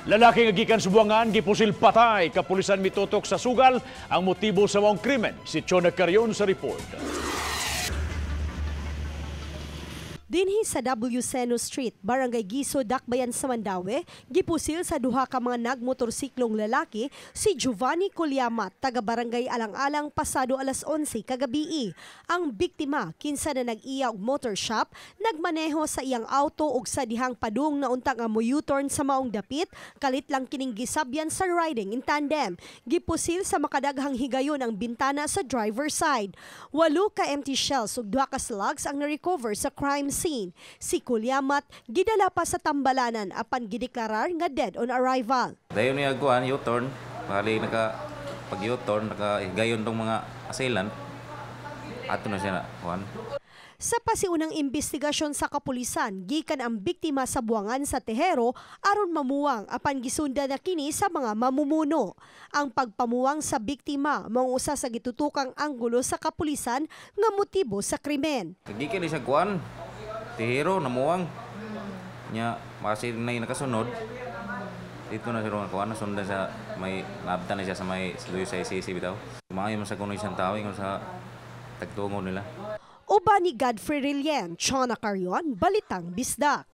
Lalaki nga gikan subuangan gipusil patay, kapulisan mitutok sa sugal ang motibo sa maong krimen. Si Chona Carion sa report. Dinhi sa W. Seno Street, Barangay Giso, Dakbayan sa Mandaue, gipusil sa duha ka mga nagmotorsiklong lalaki si Giovanni Colyamat, taga Barangay Alang-Alang, pasado alas 11 kagabi. Ang biktima kinsa na nag-iya og motor shop, nagmaneho sa iyang auto ug sa dihang padung na untang amo U-turn sa maong dapit, kalit lang kining gisabyan sa riding in tandem. Gipusil sa makadaghang higayon ang bintana sa driver side. 8 ka empty shells ug 2 ka slugs ang na-recover sa crime scene. Si Colyamat gidala pa sa tambalanan apan gideklarar nga dead on arrival. Dayon niya guan U-turn, bali pag U-turn gayon tong mga assailant. Ato na siya na kuan. Sa pasiunang investigasyon sa kapulisan, gikan ang biktima sa buwangan sa Tejero aron mamuwang apan gisunda na kini sa mga mamumuno. Ang pagpamuwang sa biktima mao usa sa gitutukang anggulo sa kapulisan nga motibo sa krimen. Gikan siya kuan. Tihero namuwang nya masin na nakasunod dito na siya kuan sundan sa may nabtan na siya sa may luyo sa ICC bitaw. Maayo man sa kuno isang tawo ingon sa tagtungo nila. Uban ni Godfrey Rillen, Chona Carion, Balitang Bisdak.